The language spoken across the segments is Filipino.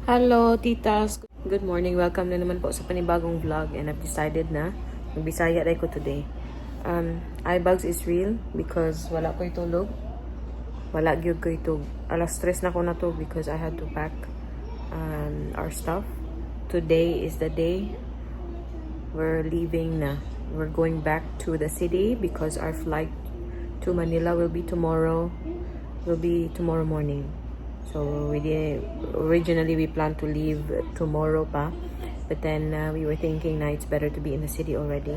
Hello, titas. Good morning. Welcome na naman po sa panibagong vlog and I've decided na magbisaya rin ko today. Eyebags is real because wala ko'y tulog. Wala gyud ko'y tulog. Alas 3 na ko natulog because I had to pack our stuff. Today is the day we're leaving na. We're going back to the city because our flight to Manila will be tomorrow. Morning. So originally we planned to leave tomorrow pa, but then we were thinking na it's better to be in the city already.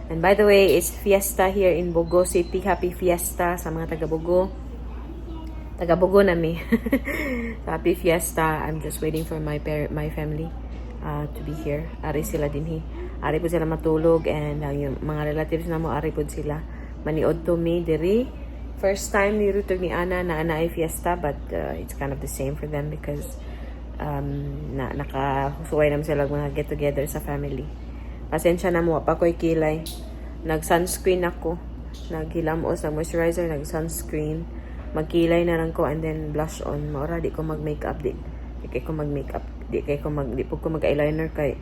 And by the way, it's fiesta here in Bogo City. Happy fiesta sa mga taga Bogo. Taga Bogo na mi. Happy fiesta. I'm just waiting for my family to be here. Ari sila dinhi. Ari po sila matulog and yung mga relatives na mo ari po sila. Maniod to me diri. First time ni Rutog ni Ana na ay fiesta, but it's kind of the same for them because nakasuway naman sila mga get-together sa family. Pasensya na mo, pa ko'y kilay. Nag-sunscreen ako. Naghilamos, nag-moisturizer, nag-sunscreen. Magkilay na lang ko and then blush on. Maura, di ko mag-makeup. Di kay ko mag-makeup. Di po ko mag-eyeliner kay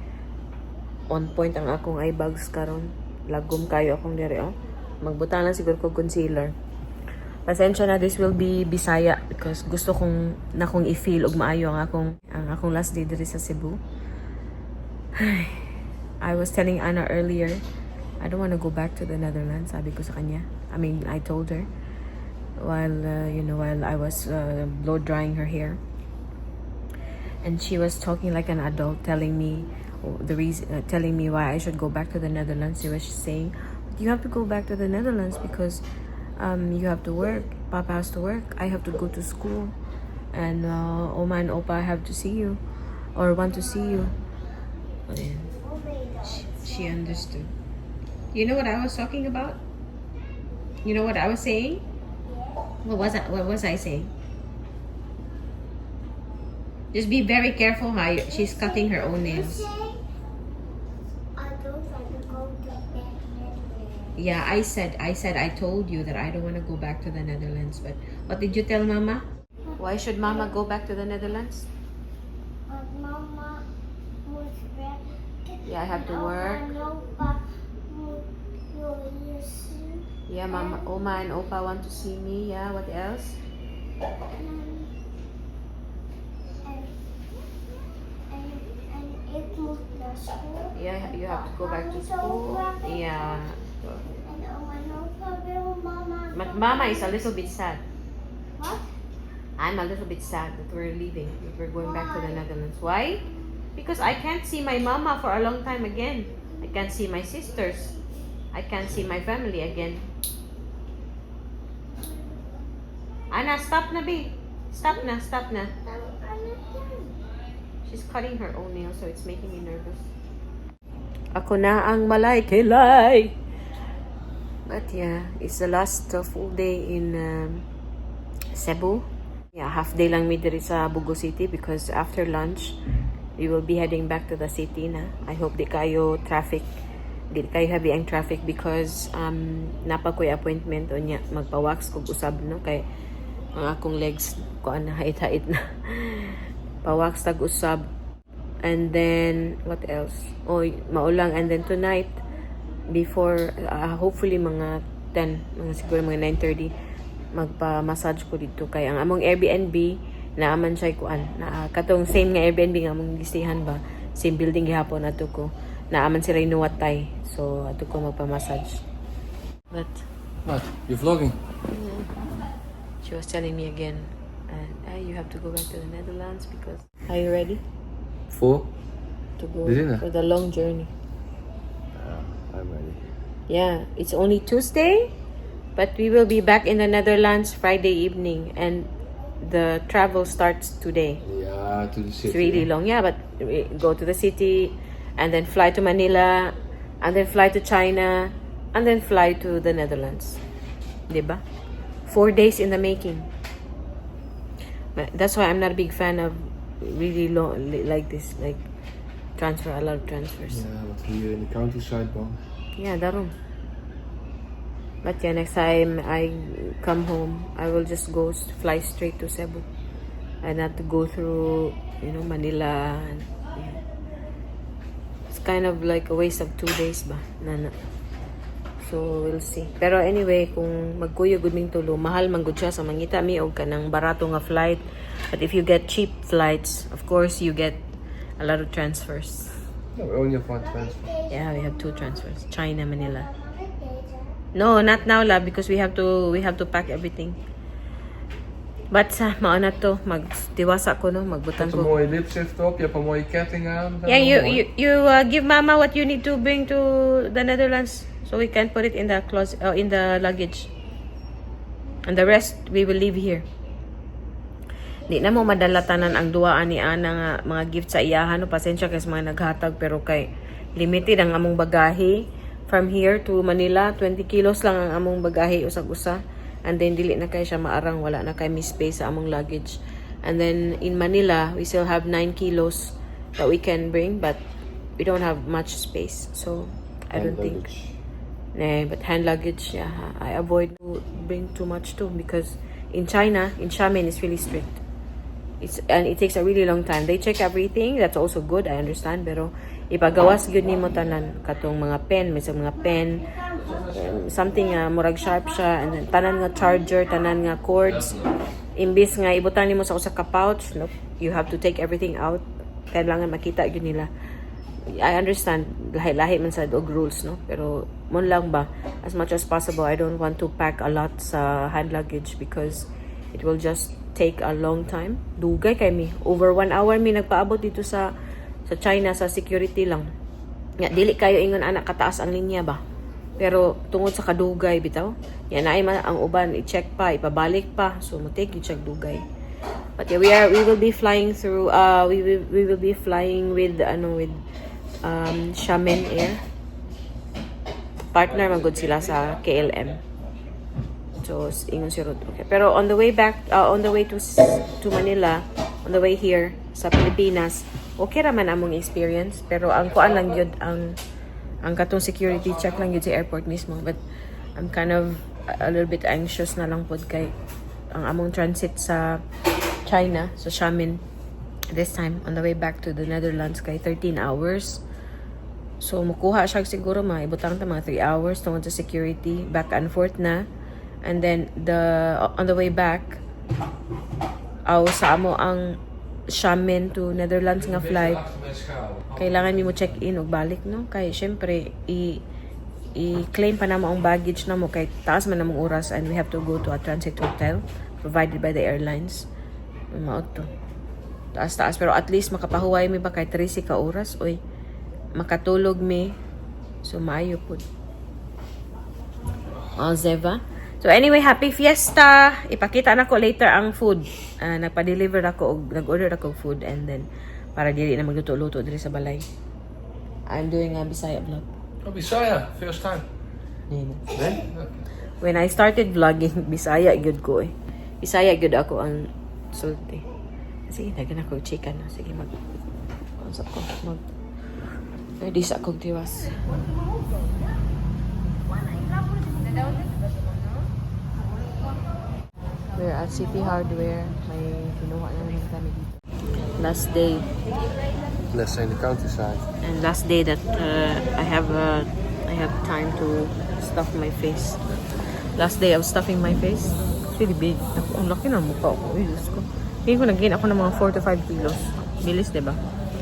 on point ang akong eye bags karon. Lagom kayo akong dire, oh. Magbutang lang siguro ko concealer. Pasensya na, this will be Bisaya because gusto kong i-feel og maayo ang akong last day diri sa Cebu. I was telling Anna earlier, I don't want to go back to the Netherlands. Sabi ko sa kanya. I told her while I was blow drying her hair. And she was talking like an adult, telling me telling me why I should go back to the Netherlands. She was saying, "You have to go back to the Netherlands because you have to work. Papa has to work. I have to go to school. And Oma and Opa have to see you. Or want to see you." And she understood. You know what I was talking about? You know what I was saying? What was I saying? Just be very careful how she's cutting her own nails. Yeah, I said I told you that I don't want to go back to the Netherlands. But what did you tell Mama? Why should Mama go back to the Netherlands? Mama moet werken. Yeah, I have to work. En opa moet je zien. Yeah, Mama, Oma and Opa want to see me. Yeah, what else? En ik moet naar school. Yeah, you have to go back to school. Yeah. En oma en opa wil mama. But Mama is a little bit sad. What? I'm a little bit sad that we're leaving. That we're going back to the Netherlands. Why? Because I can't see my mama for a long time again. I can't see my sisters. I can't see my family again. Anna, stop na, babe. Stop na. She's cutting her own nails, so it's making me nervous. Ako na ang malay kilay. But yeah, it's the last full day in Cebu. Yeah, half day lang mi diri sa Bogo City because after lunch, we will be heading back to the city na. I hope di kayo heavy ang traffic because napa ko'y appointment o niya magpa-wax kog usab no kay ang akong legs ko na hait-hait na. Pa-wax tag usab. And then what else? Maulang. And then tonight before hopefully mga 10, siguro mga 9:30 magpa-massage ko dito kay ang among Airbnb na aman siya kuan na katong same nga Airbnb nga among gistihan ba, same building gihapon ato ko na aman sila inuwatay, so ato ko magpa-massage. But What? You vlogging? she was telling me again you have to go back to the Netherlands because are you ready For? to go The dinner? for the long journey? I'm ready. Yeah, it's only Tuesday, but we will be back in the Netherlands Friday evening, and the travel starts today. Yeah, to the city. It's really long, yeah, but we go to the city, and then fly to Manila, and then fly to China, and then fly to the Netherlands. Diba? 4 days in the making. But that's why I'm not a big fan of really long, like this, like a lot of transfers. Yeah, but here in the countryside, man. Yeah, darum. But yeah, next time I come home, I will just fly straight to Cebu. and not to go through, Manila. And, yeah. It's kind of like a waste of 2 days ba? So, we'll see. Pero anyway, kung magkuyo gud ming tulo, mahal man gud siya sa mangita mi og kanang barato nga flight. But if you get cheap flights, of course, you get a lot of transfers. No, we only have one transfer. Yeah, we have 2 transfers. China, Manila. No, not now la because we have to pack everything. But sa maana to magdiwasa ko no, magbutang Heb ko. een mooie lipstift op, je hebt een mooie ketting aan. Yeah, you give mama what you need to bring to the Netherlands so we can put it in the closet in the luggage. And the rest we will leave here. Di na mo madala tanan ang duaan ni ana nga mga gift sa iyahan no, pasensya kasi mga naghatag pero kay limited ang among bagahe from here to Manila. 20 kilos lang ang among bagahe usag-usa. And then dili na kay siya maarang, wala na kay mi space sa among luggage. And then in Manila we still have 9 kilos that we can bring but we don't have much space, so I don't think. Nah, but hand luggage, yeah, I avoid to bring too much too because in China, in Xiamen, it's really strict. And it takes a really long time. They check everything. That's also good, I understand. Pero ipagawas gyud nimo tanan katong mga pen, may mga pen, something murag sharp siya, and then tanan nga charger, tanan nga cords. Imbis nga ibutang nimo sa usa ka pouch, no, you have to take everything out. Kailangan makita gyud nila. I understand lahi-lahi man sa og rules, no, pero mon lang ba, as much as possible I don't want to pack a lot sa hand luggage because it will just take a long time. Dugay kay mi, over 1 hour mi nagpaabot dito sa China sa security lang. Nga dili kayo ingon anak kataas ang linya ba, pero tungod sa kadugay bitaw yan ay ang uban i-check pa, ipabalik pa, so mo take i-check dugay. But yeah, we will be flying through we will be flying with Xiamen Air. Partner man gud sila sa KLM. So ingon si Rod. Okay. Pero on the way back, on the way to Manila, on the way here sa Pilipinas, okay raman among experience. Pero ang kuan lang yun, ang katong security check lang yun sa airport mismo. But I'm kind of a little bit anxious na lang pod kay ang among transit sa China, so Xiamen, this time on the way back to the Netherlands kay 13 hours. So mukuha siya siguro ibutang ta mga 3 hours tungod sa security, back and forth na. And then on the way back sa amo ang Xiamen to Netherlands nga flight, kailangan mi mo check in ug balik, no, kay syempre i-claim pa namo ang baggage namo kay taas man namong oras and we have to go to a transit hotel provided by the airlines. Mao to taas pero at least makapahuway mi ba kay 13 ka oras oy, makatulog mi, so maayo pud. Zeva. So anyway, happy fiesta. Ipakita na ko later ang food. Nagpa-deliver ako og nag-order ako og food and then para dili na magluto-luto diri sa balay. I'm doing a Bisaya vlog. Oh, Bisaya, first time. Nino. Nee? When I started vlogging, Bisaya gyud ko eh. Bisaya gyud ako ang sulti. Sige, dagan ako chicken na. Sige, usap ko. Ready sa akong tiwas. We're at City Hardware. May kinuha na naman kami dito. Last day. Let's say in the countryside. And last day that I have time to stuff my face. Last day of stuffing my face. It's really big. Ang laki ng mukha ko. Uy, Diyos ko. Hindi ko nag-gain ako ng mga 4 to 5 kilos. Bilis, diba?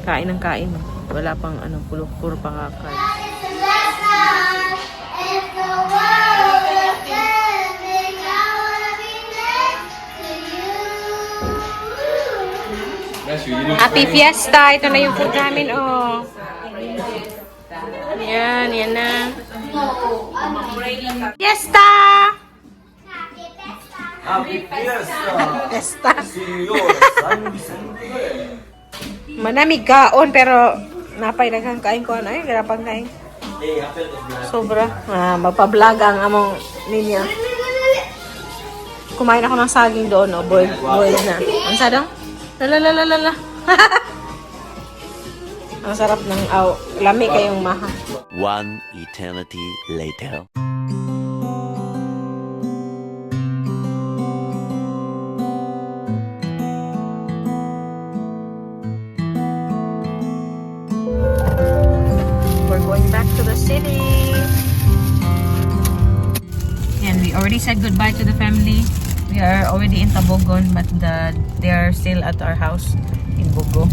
Kain ng kain. Wala pang puro pang kakain. Happy Fiesta! Ito na yung food namin, oh. Yan na. Fiesta! Happy Fiesta! Fiesta. Señor San Vicente! Manamig kaon, pero napay daghang kain ko. Ay, garapang kain. Sobra. Magpa-vlog ang among linya. Kumain ako ng saging doon, oh. Boiled na. Ang sadong? Lalalala. Ang sarap ng lami kayong maha. One eternity later. already said goodbye to the family. We are already in Tabogon, but they are still at our house in Bogo.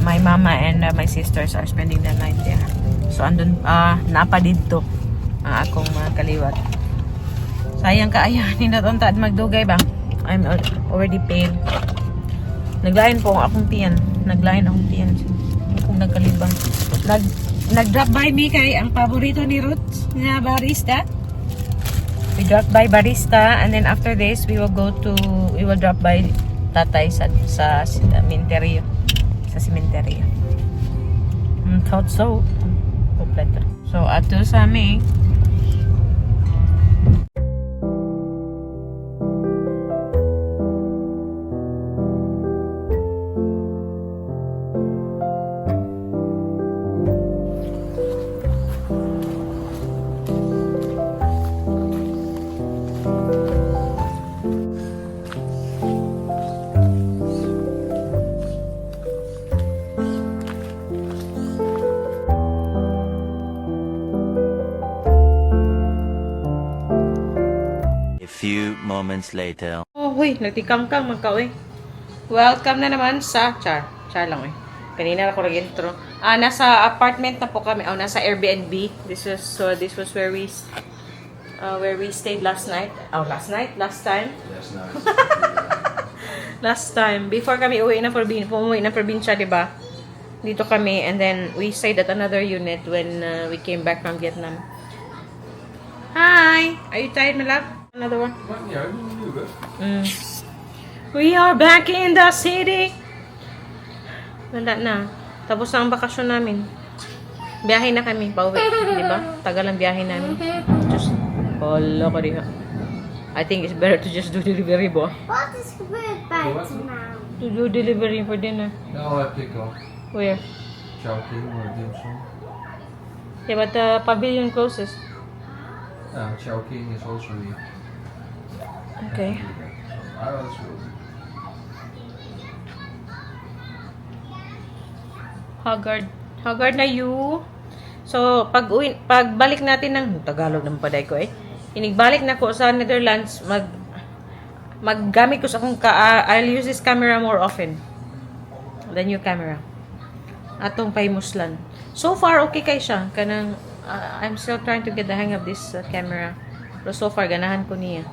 My mama and my sisters are spending the night there. So andun napa dito ang akong mga kaliwat. Sayang kaayo ni natantad magdugay ba? I'm already pale. Naglain po ang akong tiyan. Naglain akong tiyan. Akong nagkalibang. Nag-drop by me kay ang paborito ni Ruth na barista. We drop by barista, and then after this we will drop by tatay sa cemetery. Sa cemetery. Thought so. Kompleto. So ato sa amin. A few moments later. Oh, huy, nagtikangkang magka-uy. Welcome na naman sa Char lang uy. Kanina ako nag-intro. Nasa apartment na po kami. Nasa Airbnb. This was where we stayed last night. Last time. Yes, nice. Last time. Before kami umuwi ng probinsya, di ba? Dito kami, and then we stayed at another unit when we came back from Vietnam. Hi! Are you tired, my love? Another one? Yeah, you do Mm. We are back in the city. Wala na. Tapos na ang bakasyon namin. Biyahe na kami. Pauwi. Diba? Tagal ang biyahe namin. Just, wala ko diha. I think it's better to just do delivery, bo. What is good by now? To do delivery for dinner. No, I pick up. Where? Chowking or dim sum. Yeah, but the pavilion closes. Chowking is also here. Okay. That's good. Haggard na you. So, pagbalik natin ng Tagalog naman paday ko eh. Inigbalik na ko sa Netherlands, maggamit ko sa akong I'll use this camera more often. The new camera. Atong paimuslan. So far okay kay siya. Kanang I'm still trying to get the hang of this camera. Pero so far ganahan ko niya.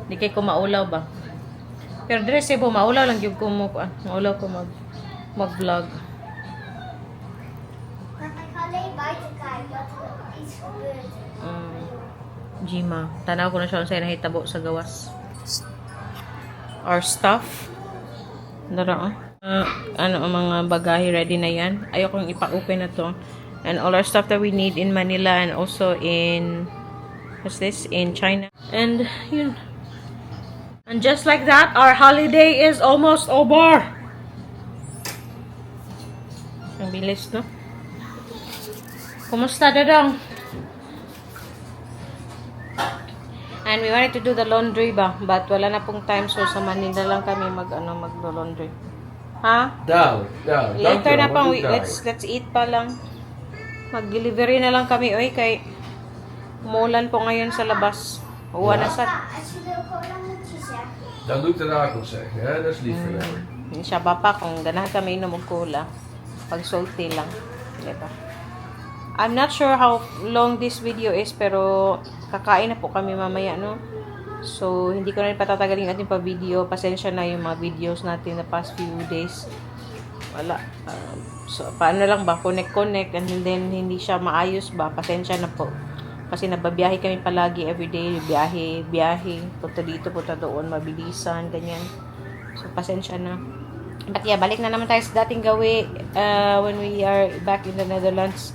Di kay ko maulaw ba. Pero dire sebo maulaw lang gyud ko maulaw ko mag-vlog. Jima. Tanaw ko na siya sa nahitabo sa gawas. Our stuff. Dara ang mga bagahe ready na yan. Ayokong ipa-open na to. And all our stuff that we need in Manila and also in in China. And yun. And just like that, our holiday is almost over. Ang bilis, no? Kumusta, Dadang? And we wanted to do the laundry ba? But wala na pong time, so sa Manila lang kami mag-laundry. Ha? Down. Later na pang, let's eat pa lang. Mag-delivery na lang kami, oy, kay umulan po ngayon sa labas. Uwa na sa... Dan doe ik de nagels zeggen, hè? Dat is lief voor jou. Hindi siya bapa kung ganahan kami inom og cola. Pag salty lang. Diba? I'm not sure how long this video is, pero kakain na po kami mamaya, no? So, hindi ko na rin patatagalin natin pa video. Pasensya na yung mga videos natin the past few days. Wala. So, paano lang ba? Connect, and then hindi siya maayos ba? Pasensya na po. Kasi nababiyahe kami palagi everyday. Biyahe. Punta dito, punta doon. Mabilisan, ganyan. So, pasensya na. But yeah, balik na naman tayo sa dating gawi when we are back in the Netherlands.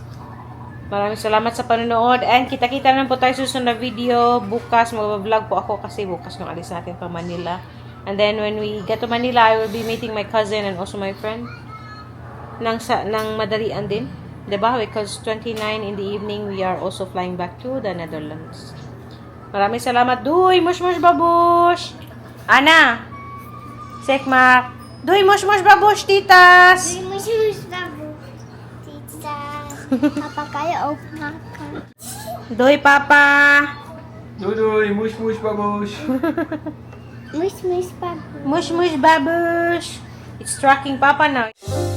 Maraming salamat sa panonood. And kita-kita na po tayo sa susunod na video. Bukas, mag-vlog po ako kasi bukas nung alis natin pa Manila. And then when we get to Manila, I will be meeting my cousin and also my friend. Nang madalian din. Diba? Because 29 in the evening, we are also flying back to the Netherlands. Maraming salamat. Duy, mush babush! Ana! Sekmak! Duy, mush babush, titas! Papa, kayo open ka. Duy, papa! Doei, mush mush babush. Miss Bag. Mush mush babush. It's tracking Papa now.